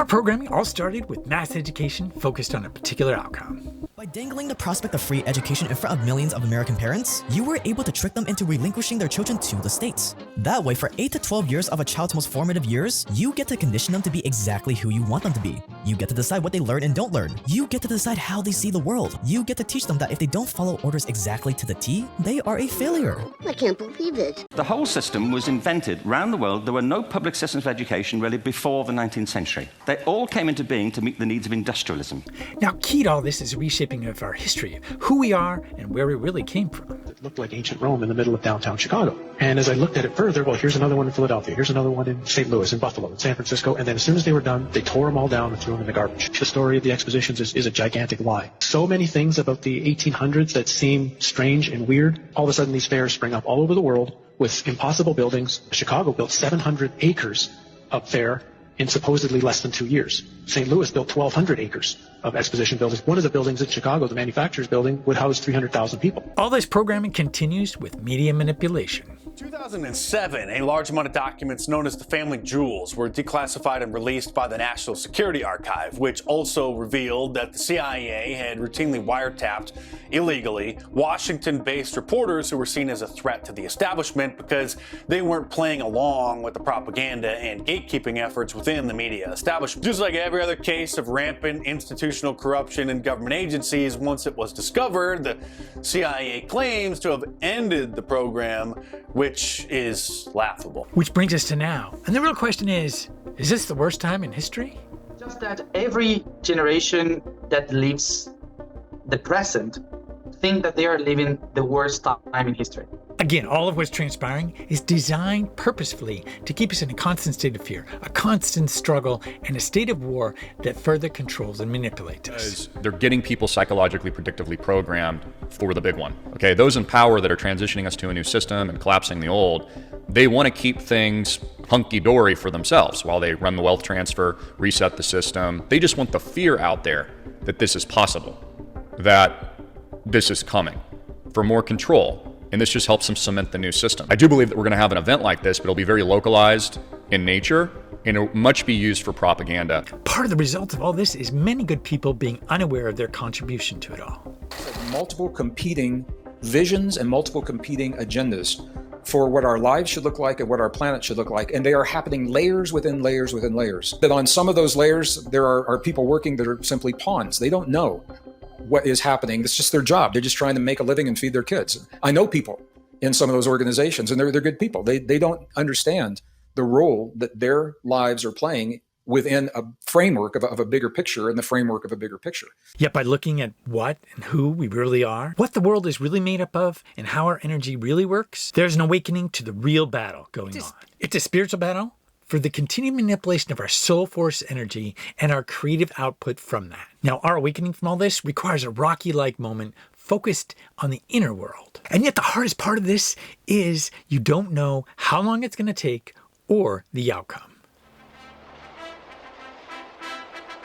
Our programming all started with mass education focused on a particular outcome. By dangling the prospect of free education in front of millions of American parents, you were able to trick them into relinquishing their children to the states. That way, for 8 to 12 years of a child's most formative years, you get to condition them to be exactly who you want them to be. You get to decide what they learn and don't learn. You get to decide how they see the world. You get to teach them that if they don't follow orders exactly to the T, they are a failure. I can't believe it. The whole system was invented around the world. There were no public systems of education really before the 19th century. They all came into being to meet the needs of industrialism. Now, key to all this is reshaping of our history, who we are and where we really came from. It looked like ancient Rome in the middle of downtown Chicago. And as I looked at it further, well, here's another one in Philadelphia, here's another one in St. Louis, in Buffalo, in San Francisco, and then as soon as they were done, they tore them all down and threw them in the garbage. The story of the expositions is a gigantic lie. So many things about the 1800s that seem strange and weird, all of a sudden these fairs spring up all over the world with impossible buildings. Chicago built 700 acres of fair in supposedly less than 2 years. St. Louis built 1,200 acres of exposition buildings. One of the buildings in Chicago, the manufacturer's building, would house 300,000 people. All this programming continues with media manipulation. 2007, a large amount of documents known as the family jewels were declassified and released by the National Security Archive, which also revealed that the CIA had routinely wiretapped illegally Washington-based reporters who were seen as a threat to the establishment because they weren't playing along with the propaganda and gatekeeping efforts within the media establishment. Just like every other case of rampant institutional corruption in government agencies, once it was discovered, the CIA claims to have ended the program, which is laughable. Which brings us to now. And the real question is this the worst time in history? Just that every generation that lives the present think that they are living the worst time in history. Again, all of what's transpiring is designed purposefully to keep us in a constant state of fear, a constant struggle, and a state of war that further controls and manipulates us. They're getting people psychologically, predictively programmed for the big one. Okay, those in power that are transitioning us to a new system and collapsing the old, they want to keep things hunky-dory for themselves while they run the wealth transfer, reset the system. They just want the fear out there that this is possible, that this is coming, for more control. And this just helps them cement the new system. I do believe that we're going to have an event like this, but it'll be very localized in nature, and it'll much be used for propaganda. Part of the result of all this is many good people being unaware of their contribution to it all. Multiple competing visions and multiple competing agendas for what our lives should look like and what our planet should look like. And they are happening layers within layers within layers. That on some of those layers, there are people working that are simply pawns. They don't know what is happening. It's just their job. They're just trying to make a living and feed their kids. I know people in some of those organizations, and they're good people. They don't understand the role that their lives are playing within a framework of a bigger picture, and the framework of a bigger picture. Yet by looking at what and who we really are, what the world is really made up of, and how our energy really works, there's an awakening to the real battle going on. It's a spiritual battle for the continued manipulation of our soul force energy and our creative output from that. Now, our awakening from all this requires a Rocky-like moment focused on the inner world. And yet the hardest part of this is you don't know how long it's going to take or the outcome.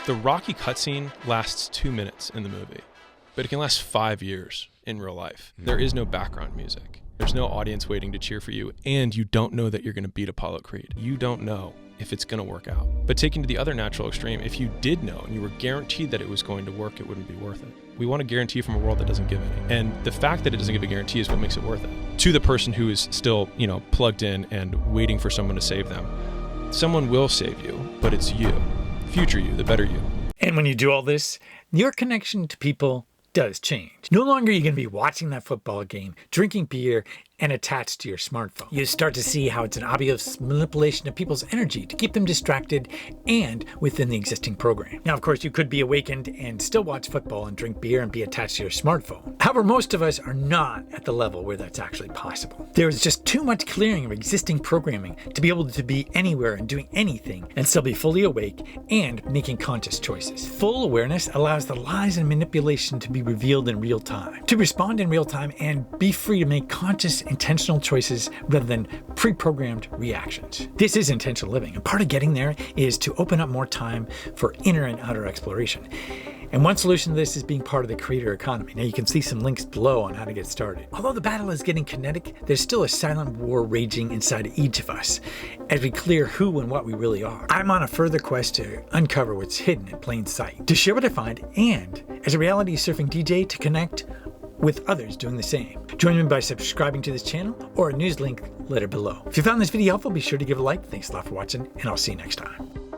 The Rocky cutscene lasts 2 minutes in the movie, but it can last 5 years in real life. There is no background music. There's no audience waiting to cheer for you, and you don't know that you're going to beat Apollo Creed. You don't know if it's going to work out. But taking to the other natural extreme, if you did know and you were guaranteed that it was going to work, it wouldn't be worth it. We want a guarantee from a world that doesn't give any. And the fact that it doesn't give a guarantee is what makes it worth it. To the person who is still, plugged in and waiting for someone to save them, someone will save you, but it's you. Future you, the better you. And when you do all this, your connection to people does change. No longer are you going to be watching that football game, drinking beer, and attached to your smartphone. You start to see how it's an obvious manipulation of people's energy to keep them distracted and within the existing program. Now, of course, you could be awakened and still watch football and drink beer and be attached to your smartphone. However, most of us are not at the level where that's actually possible. There is just too much clearing of existing programming to be able to be anywhere and doing anything and still be fully awake and making conscious choices. Full awareness allows the lies and manipulation to be revealed in real time, to respond in real time and be free to make conscious, intentional choices rather than pre-programmed reactions. This is intentional living, and part of getting there is to open up more time for inner and outer exploration. And one solution to this is being part of the creator economy. Now you can see some links below on how to get started. Although the battle is getting kinetic, there's still a silent war raging inside each of us as we clear who and what we really are. I'm on a further quest to uncover what's hidden in plain sight, to share what I find, and as a reality surfing DJ, to connect with others doing the same. Join me by subscribing to this channel or a news link later below. If you found this video helpful, be sure to give a like. Thanks a lot for watching, and I'll see you next time.